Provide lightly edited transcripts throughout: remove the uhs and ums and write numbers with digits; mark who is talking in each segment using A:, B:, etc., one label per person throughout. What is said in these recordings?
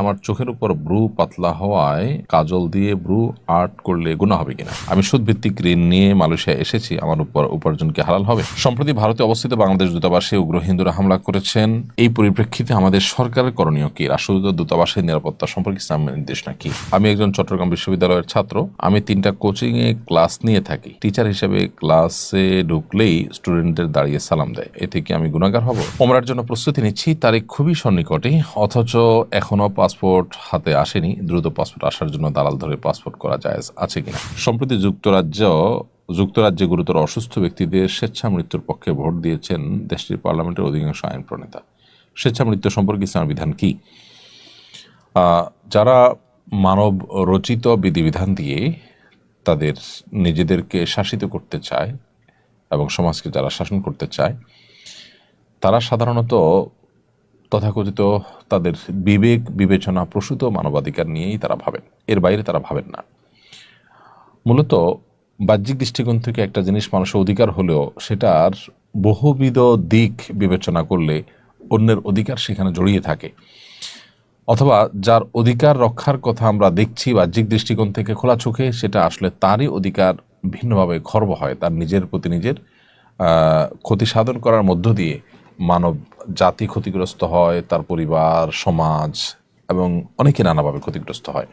A: আমার চোখের উপর ব্রু পাতলা হওয়ায় কাজল দিয়ে ব্রু আর্ট করলে গুনাহ হবে কিনা? আমি সুদভিত্তিক ঋণ নিয়ে মালয়েশিয়া এসেছি, আমার উপর উপার্জন কি হালাল হবে? সম্প্রতি ভারতে অবস্থিত বাংলাদেশ দূতাবাসে উগ্র হিন্দুরা হামলা করেছেন। এই পরিপ্রেক্ষিতে আমাদের সরকারের করণীয় কি? রাষ্ট্রদূত দূতাবাসের নিরাপত্তা সম্পর্কে ইসলামের নির্দেশনা কি? আমি একজন চট্টগ্রাম বিশ্ববিদ্যালয়ের ছাত্র। আমি 3টা কোচিং এ ক্লাস নিয়ে থাকি। টিচার হিসেবে ক্লাসে ঢুকলেই স্টুডেন্টদের দাঁড়িয়ে সালাম দেয়, এতে কি আমি গুনাহগার হব? ওমরার জন্য প্রস্তুতি নিচ্ছি, তারিখ খুবই সন্নিকটে, অথচ এখনো পাসপোর্ট হাতে আসেনি। দ্রুত পাসপোর্ট আসার জন্য দালাল ধরে পাসপোর্ট করা জায়েজ আছে কিনা? সম্প্রতি যুক্তরাজ্যে গুরুতর অসুস্থ ব্যক্তিদের স্বেচ্ছা মৃত্যুর পক্ষে ভোট দিয়েছেন দেশটির পার্লামেন্টের অধিকাংশ আইন প্রণেতা। স্বেচ্ছা মৃত্যু সম্পর্কে ইসলামের বিধান কি? যারা মানব রচিত বিধিবিধান দিয়ে তাদের নিজেদেরকে শাসিত করতে চায় এবং সমাজকে যারা শাসন করতে চায়, তারা সাধারণত তথাকথিত তাদের বিবেক বিবেচনা প্রসূত মানবাধিকার নিয়েই তারা ভাবেন, এর বাইরে তারা ভাবেন না। মূলত বাহ্যিক দৃষ্টিকোণ থেকে একটা জিনিস মানুষের অধিকার হলেও সেটার বহুবিধ দিক বিবেচনা করলে অন্যের অধিকার সেখানে জড়িয়ে থাকে, অথবা যার অধিকার রক্ষার কথা আমরা দেখছি বাহ্যিক দৃষ্টিকোণ থেকে খোলা চোখে, সেটা আসলে তারই অধিকার ভিন্নভাবে খর্ব হয়। তার নিজের প্রতি নিজের ক্ষতি সাধন করার মধ্য দিয়ে মানব জাতি ক্ষতিগ্রস্ত হয়, তার পরিবার, সমাজ এবং অনেকে নানাভাবে ক্ষতিগ্রস্ত হয়।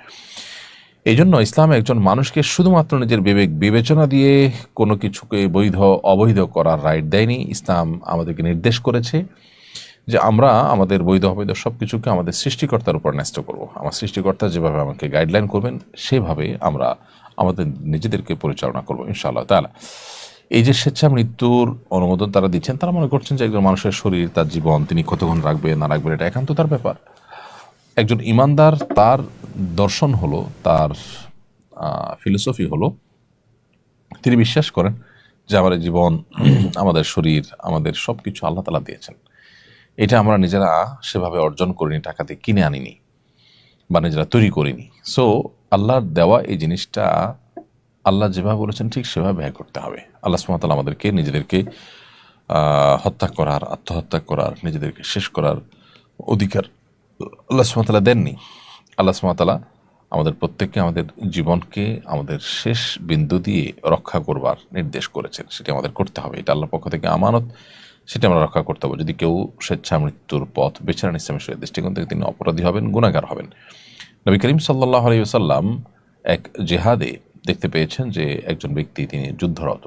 A: এই জন্য ইসলাম একজন মানুষকে শুধুমাত্র নিজের বিবেক বিবেচনা দিয়ে কোনো কিছুকে বৈধ অবৈধ করার রাইট দেয়নি। ইসলাম আমাদেরকে নির্দেশ করেছে যে আমরা আমাদের বৈধ অবৈধ সব কিছুকে আমাদের সৃষ্টিকর্তার উপর ন্যস্ত করব। আমার সৃষ্টিকর্তা যেভাবে আমাকে গাইডলাইন করবেন সেভাবে আমরা আমাদের নিজেদেরকে পরিচালনা করবো ইনশাআল্লাহ তাআলা। এই যে স্বেচ্ছা মৃত্যুর অনুমোদন তারা দিচ্ছেন, তারা মনে করছেন যে একজন মানুষের শরীর, তার জীবন তিনি কতক্ষণ রাখবে না রাখবেন এটা একান্ত তার ব্যাপার। একজন ইমানদার, তার দর্শন হলো, তার ফিলোসফি হলো, তিনি বিশ্বাস করেন যে আমাদের জীবন, আমাদের শরীর, আমাদের সব কিছু আল্লাহ তাআলা দিয়েছেন। এটা আমরা নিজেরা সেভাবে অর্জন করিনি, টাকা দিয়ে কিনে আনিনি বা নিজেরা তৈরি করিনি। সো আল্লাহর দেওয়া এই জিনিসটা আল্লাহ যেভাবে বলেছেন ঠিক সেভাবে ব্যয় করতে হবে। আল্লাহ সুবহানাহু ওয়া তাআলা আমাদেরকে নিজেদেরকে হত্যা করার, আত্মহত্যা করার, নিজেদেরকে শেষ করার অধিকার আল্লাহ সুবহানাহু ওয়া তাআলা দেননি। আল্লাহ সুবহানাহু ওয়া তাআলা আমাদের প্রত্যেককে আমাদের জীবনকে আমাদের শেষ বিন্দু দিয়ে রক্ষা করবার নির্দেশ করেছেন, সেটি আমাদের করতে হবে। এটা আল্লাহর পক্ষ থেকে আমানত, সেটা আমরা রক্ষা করতে হবে। যদি কেউ স্বেচ্ছা মৃত্যুর পথ বেছে নেন ইসলামের শরীয়তের দৃষ্টিকোণ থেকে, তিনি অপরাধী হবেন, গুনাহগার হবেন। নবী করিম সাল্লাল্লাহু আলাইহি ওয়াসাল্লাম এক জিহাদে দেখতে পেয়েছেন যে একজন ব্যক্তি, তিনি যুদ্ধরত,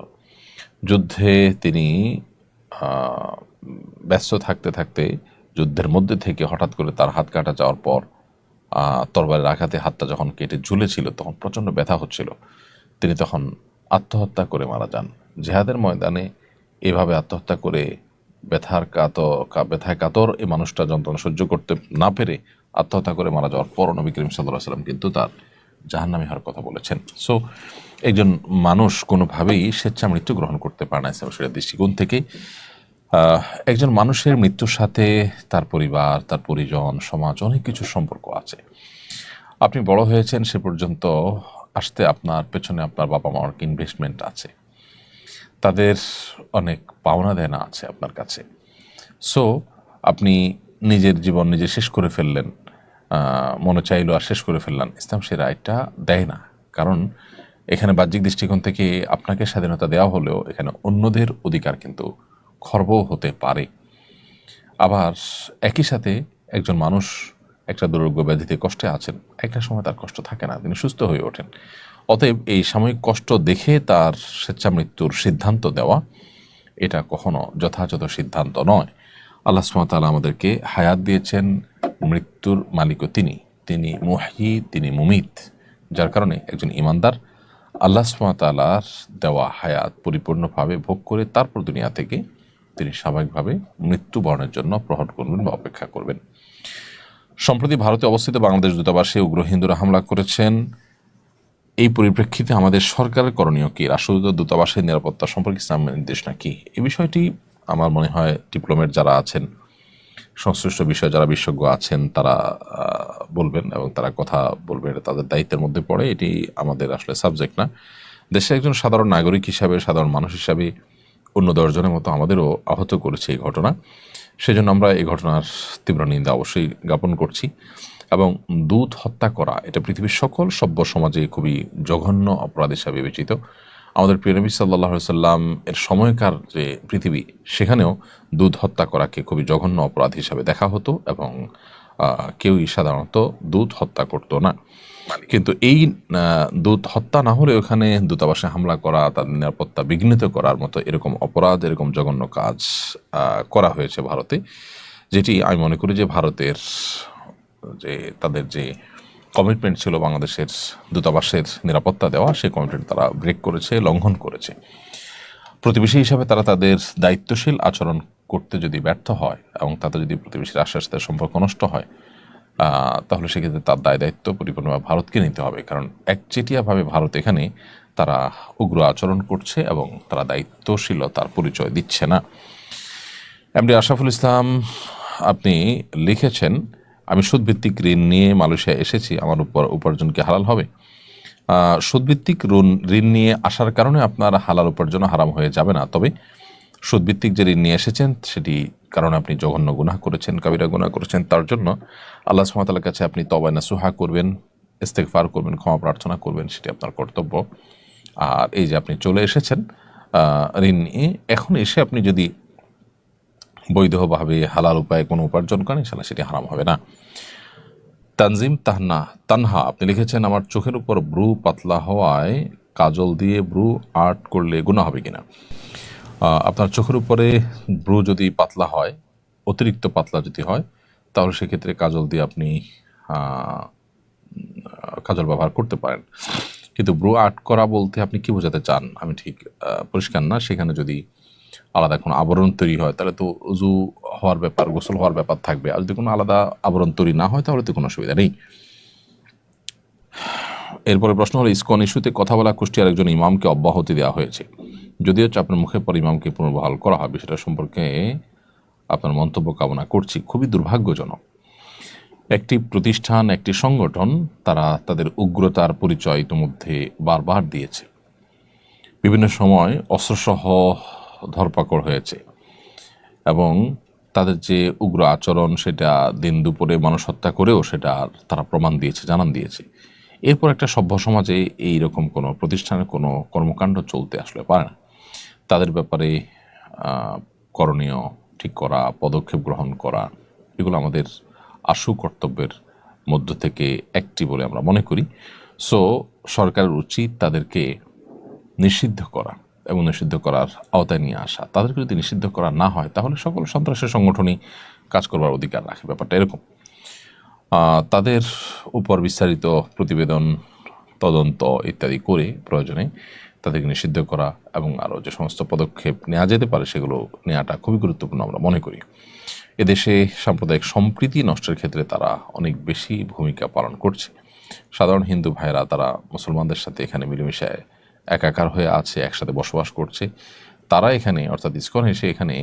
A: যুদ্ধে তিনি ব্যস্ত থাকতে থাকতে যুদ্ধের মধ্যে থেকে হঠাৎ করে তার হাত কাটা যাওয়ার পর তরবারির আঘাতে হাতটা যখন কেটে ঝুলেছিল তখন প্রচণ্ড ব্যথা হচ্ছিল। তিনি তখন আত্মহত্যা করে মারা যান। জিহাদের ময়দানে এভাবে আত্মহত্যা করে ব্যথায় কাতর এই মানুষটা যন্ত্রণা সহ্য করতে না পেরে আত্মহত্যা করে মারা যাওয়ার পর নবী করিম সাল্লাল্লাহু আলাইহি ওয়াসাল্লাম কিন্তু তার জাহান্নামী হওয়ার কথা বলেছেন। সো একজন মানুষ কোনোভাবেই স্বেচ্ছা মৃত্যু গ্রহণ করতে পারে না ইসলামের শরীয়তের দৃষ্টিকোণ থেকে। একজন মানুষের মৃত্যুর সাথে তার পরিবার, তার পরিজন, সমাজ, অনেক কিছু সম্পর্ক আছে। আপনি বড় হয়েছেন সে পর্যন্ত আসতে আপনার পেছনে আপনার বাবা মার ইনভেস্টমেন্ট আছে, তাদের অনেক পাওনা দেনা আছে আপনার কাছে। সো আপনি নিজের জীবন নিজে শেষ করে ফেললেন, মনে চাইলো আর শেষ করে ফেললেন, ইসলাম সে রায়টা দেয় না। কারণ এখানে বাহ্যিক দৃষ্টিকোণ থেকে আপনাকে স্বাধীনতা দেওয়া হলেও এখানে অন্যদের অধিকার কিন্তু খর্ব হতে পারে। আবার একই সাথে একজন মানুষ একটা দুরারোগ্য ব্যাধিতে কষ্টে আছেন, একটা সময় তার কষ্ট থাকে না, তিনি সুস্থ হয়ে ওঠেন। অতএব এই সাময়িক কষ্ট দেখে তার স্বেচ্ছা মৃত্যুর সিদ্ধান্ত দেওয়া এটা কখনো যথাযথ সিদ্ধান্ত নয়। আল্লাহ সুবহানাহু ওয়া তাআলা আমাদেরকে হায়াত দিয়েছেন, মৃত্যুর মালিকও তিনি মুহয়ি, তিনি মুমিত। যার কারণে একজন ইমানদার আল্লাহ সুবহানাহু ওয়া তাআলার দেওয়া হায়াত পরিপূর্ণভাবে ভোগ করে তারপর দুনিয়া থেকে তিনি স্বাভাবিকভাবে মৃত্যুবরণের জন্য প্রহর করবেন বা অপেক্ষা করবেন। সম্প্রতি ভারতে অবস্থিত বাংলাদেশ দূতাবাসে উগ্র হিন্দুরা হামলা করেছেন। এই পরিপ্রেক্ষিতে আমাদের সরকারের করণীয় কি? রাষ্ট্রদূত দূতাবাসের নিরাপত্তা সম্পর্কে ইসলামের নির্দেশনা কি? এই বিষয়টি আমার মনে হয় ডিপ্লোমেট যারা আছেন, সংশ্লিষ্ট বিষয়ে যারা বিশেষজ্ঞ আছেন, তারা বলবেন এবং তারা কথা বলবেন, এটা তাদের দায়িত্বের মধ্যে পড়ে। এটি আমাদের আসলে সাবজেক্ট না। দেশের একজন সাধারণ নাগরিক হিসাবে, সাধারণ মানুষ হিসাবে অন্য 10 জনের মতো আমাদেরও আহত করেছে এই ঘটনা। সেজন্য আমরা এই ঘটনার তীব্র নিন্দা অবশ্যই জ্ঞাপন করছি এবং দূত হত্যা করা এটা পৃথিবীর সকল সভ্য সমাজে খুবই জঘন্য অপরাধ হিসাবে বিবেচিত। আমাদের প্রিয় নবী সাল্লাল্লাহু আলাইহি সাল্লাম এর সময়কার যে পৃথিবী, সেখানেও দুধ হত্যা করাকে খুবই জঘন্য অপরাধ হিসাবে দেখা হতো এবং কেউই সাধারণত দুধ হত্যা করতো না। কিন্তু এই দূত হত্যা না হলে ওখানে দূতাবাসে হামলা করা, তাদের নিরাপত্তা বিঘ্নিত করার মতো এরকম অপরাধ, এরকম জঘন্য কাজ করা হয়েছে ভারতে, যেটি আমি মনে করি যে ভারতের যে তাদের যে কমিটমেন্ট ছিল বাংলাদেশের দূতাবাসের নিরাপত্তা দেওয়া, সেই কমিটমেন্ট তারা ব্রেক করেছে, লঙ্ঘন করেছে। প্রতিবেশী হিসাবে তারা তাদের দায়িত্বশীল আচরণ করতে যদি ব্যর্থ হয় এবং তাতে যদি প্রতিবেশীর আস্তে আস্তে সম্পর্ক নষ্ট হয়, তাহলে সেক্ষেত্রে তার দায় দায়িত্ব পরিপূর্ণভাবে ভারতকে নিতে হবে। কারণ একচেটিয়াভাবে ভারত এখানে তারা উগ্র আচরণ করছে এবং তারা দায়িত্বশীলতার পরিচয় দিচ্ছে না। এমডি আশরাফুল ইসলাম আপনি লিখেছেন, আমি সুদভিত্তিক ঋণ নিয়ে মালয়েশিয়া এসেছি, আমার উপর উপার্জন কি হালাল হবে? সুদভিত্তিক ঋণ নিয়ে আসার কারণে আপনার হালাল উপার্জন হারাম হয়ে যাবে না, তবে সুদভিত্তিক যে ঋণ নিয়ে এসেছেন সেটি কারণে আপনি জঘন্য গুনাহ করেছেন, কাবিরা গুনাহ করেছেন, তার জন্য আল্লাহ সুবহানাহু ওয়া তাআলার কাছে আপনি তওবা নাসুহা করবেন, ইস্তেগফার করবেন, ক্ষমা প্রার্থনা করবেন, সেটি আপনার কর্তব্য। আর এই যে আপনি চলে এসেছেন ঋণ নিয়ে, এখন এসে আপনি যদি বৈধভাবে হালাল উপায়ে কোনো উপার্জন করেন, ইনশাআল্লাহ সেটি হারাম হবে না। তানজিম তানহা আপনি লিখেছেন, আমার চোখের উপর ব্রু পাতলা হওয়ায় কাজল দিয়ে ব্রু আর্ট করলে গুনাহ হবে কিনা? আপনার চোখের উপরে ব্রু যদি পাতলা হয়, অতিরিক্ত পাতলা যদি হয়, তাহলে সেক্ষেত্রে কাজল দিয়ে আপনি কাজল ব্যবহার করতে পারেন। কিন্তু ব্রু আর্ট করা বলতে আপনি কি বোঝাতে চান আমি ঠিক পরিষ্কার না। সেখানে যদি আলাদা কোনো আবরণ তৈরি হয় তাহলে তো উজু হওয়ার ব্যাপার, গোসল হওয়ার ব্যাপার থাকবে। আর যদি কোনো আলাদা আবরণ তৈরি না হয় তাহলে তো কোনো অসুবিধা নেই। এরপরে প্রশ্ন হলো, ইসকন ইস্যুতে কথা বলা কুষ্টিয়ার একজন ইমামকে অব্যাহতি দেওয়া হয়েছে, যদিও আপনার মুখের পর ইমামকে পুনর্বহাল করা হয়, বিষয়টা সম্পর্কে আপনার মন্তব্য কামনা করছি। খুবই দুর্ভাগ্যজনক। একটি প্রতিষ্ঠান, একটি সংগঠন, তারা তাদের উগ্রতার পরিচয় ইতিমধ্যে বারবার দিয়েছে। বিভিন্ন সময় অস্ত্রসহ ধরপাকড় হয়েছে এবং তাদের যে উগ্র আচরণ সেটা দিন দুপুরে মানুষ হত্যা করেও সেটা তারা প্রমাণ দিয়েছে, জানান দিয়েছে। এরপর একটা সভ্য সমাজে এইরকম কোনো প্রতিষ্ঠানের কোনো কর্মকাণ্ড চলতে আসলে পারে না। তাদের ব্যাপারে করণীয় ঠিক করা, পদক্ষেপ গ্রহণ করা, এগুলো আমাদের আশু কর্তব্যের মধ্য থেকে একটি বলে আমরা মনে করি। সো সরকারের উচিত তাদেরকে নিষিদ্ধ করা এবং নিষিদ্ধ করার আওতায় নিয়ে আসা। তাদেরকে যদি নিষিদ্ধ করা না হয় তাহলে সকল সন্ত্রাসের সংগঠনই কাজ করবার অধিকার রাখে। ব্যাপারটা এরকম। তাদের উপর বিস্তারিত প্রতিবেদন, তদন্ত ইত্যাদি করে প্রয়োজনে তাদেরকে নিষিদ্ধ করা এবং আরও যে সমস্ত পদক্ষেপ নেওয়া যেতে পারে সেগুলো নেওয়াটা খুবই গুরুত্বপূর্ণ আমরা মনে করি। এদেশে সাম্প্রদায়িক সম্প্রীতি নষ্টের ক্ষেত্রে তারা অনেক বেশি ভূমিকা পালন করছে। সাধারণ হিন্দু ভাইরা তারা মুসলমানদের সাথে এখানে মিলেমিশে একাকার হয়ে আছে, একসাথে বসবাস করছে। তারা এখানে অর্থাৎ ইসকন এসে এখানে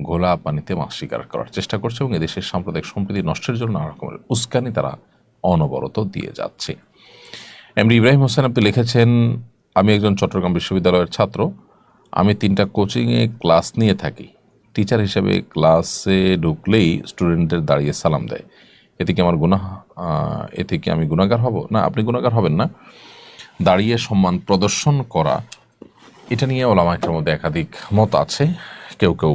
A: ঘোলা পানিতে মাছ শিকার করার চেষ্টা করছে এবং এদেশের সাম্প্রদায়িক সম্প্রীতি নষ্টের জন্য নানা রকমের উস্কানি তারা অনবরত দিয়ে যাচ্ছে। এমডি ইব্রাহিম হোসেন আপনি লিখেছেন, আমি একজন চট্টগ্রাম বিশ্ববিদ্যালয়ের ছাত্র। আমি 3টা কোচিংয়ে ক্লাস নিয়ে থাকি। টিচার হিসেবে ক্লাসে ঢুকলেই স্টুডেন্টদের দাঁড়িয়ে সালাম দেয়। এতে কি আমি গুনাহগার হব? না, আপনি গুনাহগার হবেন না। দাঁড়িয়ে সম্মান প্রদর্শন করা, এটা নিয়ে ওলামায়ের মধ্যে একাধিক মত আছে। কেউ কেউ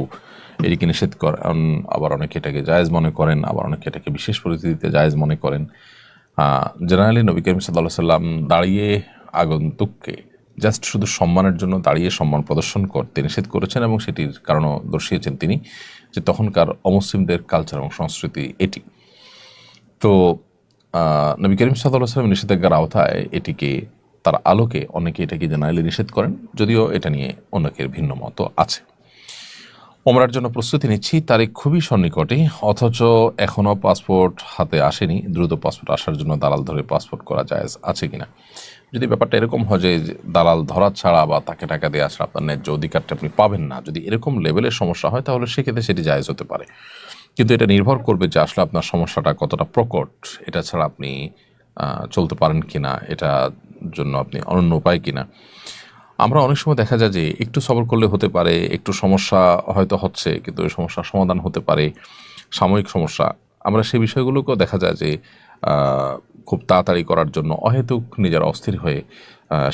A: এটিকে নিষেধ করেন, আবার অনেকে এটাকে জায়েজ মনে করেন, আবার অনেকে এটাকে বিশেষ পরিস্থিতিতে জায়েজ মনে করেন। জেনারেলি নবী করিম সাল্লাল্লাহু আলাইহি ওয়াসাল্লাম দাঁড়িয়ে আগন্তুককে জাস্ট শুধু সম্মানের জন্য দাঁড়িয়ে সম্মান প্রদর্শন করতে নিষেধ করেছেন এবং সেটির কারণও দর্শিয়েছেন তিনি যে তখনকার অমুসলিমদের কালচার এবং সংস্কৃতি এটি। তো নবী করিম সাল্লাল্লাহু আলাইহি ওয়াসাল্লাম নিষেধাজ্ঞার আওতায় এটিকে তার আলোকে অনেকে এটাকে জেনারেলি নিষেধ করেন, যদিও এটা নিয়ে অনেকের ভিন্ন মত আছে। ওমরার জন্য প্রস্তুতি নিচ্ছি, তারিখ খুবই সন্নিকটে, অথচ এখনও পাসপোর্ট হাতে আসেনি। দ্রুত পাসপোর্ট আসার জন্য দালাল ধরে পাসপোর্ট করা জায়েজ আছে কিনা? যদি ব্যাপারটা এরকম হয় যে দালাল ধরা ছাড়া বা তাকে টাকা দিয়ে আসলে আপনার ন্যায্য অধিকারটা আপনি পাবেন না, যদি এরকম লেভেলের সমস্যা হয় তাহলে সেক্ষেত্রে সেটি জায়েজ হতে পারে। কিন্তু এটা নির্ভর করবে যে আসলে আপনার সমস্যাটা কতটা প্রকট, এটা ছাড়া আপনি চলতে পারেন কিনা, এটার জন্য আপনি অনন্য উপায় কিনা। আমরা অনেক সময় দেখা যায় যে একটু সবর করলে হতে পারে, একটু সমস্যা হয়তো হচ্ছে কিন্তু ওই সমস্যার সমাধান হতে পারে, সাময়িক সমস্যা। আমরা সেই বিষয়গুলোকেও দেখা যায় যে খুব তাড়াতাড়ি করার জন্য অহেতুক নিজেরা অস্থির হয়ে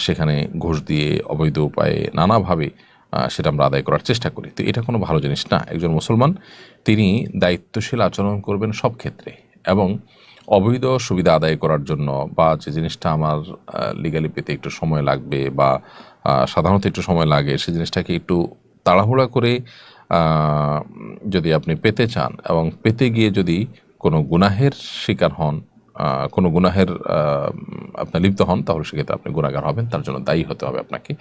A: সেখানে ঘুষ দিয়ে অবৈধ উপায়ে নানাভাবে সেটা আমরা আদায় করার চেষ্টা করি। তো এটা কোনো ভালো জিনিস না। একজন মুসলমান তিনি দায়িত্বশীল আচরণ করবেন সব ক্ষেত্রে, এবং অবৈধ সুবিধা আদায় করার জন্য বা যে জিনিসটা আমার লিগালি পেতে একটু সময় লাগবে বা সাধারণত একটু সময় লাগে, সেই জিনিসটাকে একটু তাড়াহুড়া করে যদি আপনি পেতে চান এবং পেতে গিয়ে যদি কোনো গুনাহের শিকার হন, কোনো গুনাহের আপনার লিপ্ত হন, তাহলে সেক্ষেত্রে আপনি গুনাহগার হবেন, তার জন্য দায়ী হতে হবে আপনাকে।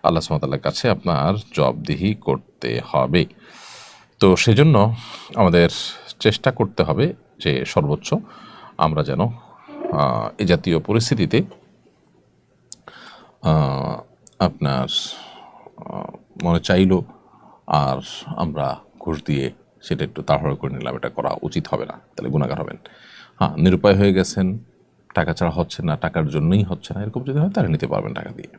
A: আল্লাহ সুবহানাহু ওয়া তাআলার কাছে আপনার জবাবদিহি করতে হবে। তো সেজন্য আমাদের চেষ্টা করতে হবে যে সর্বোচ্চ আমরা যেন এ জাতীয় পরিস্থিতিতে আপনার মনে চাইলো আর আমরা ঘুষ দিয়ে সেটা একটু তাড়াহুড়ো করে নিলাম, এটা করা উচিত হবে না, তাহলে গুনাহগার হবেন। হ্যাঁ, নিরুপায় হয়ে গেছেন, টাকা ছাড়া হচ্ছে না, টাকার জন্যই হচ্ছে না, এরকম যদি হয় তাহলে নিতে পারবেন টাকা দিয়ে।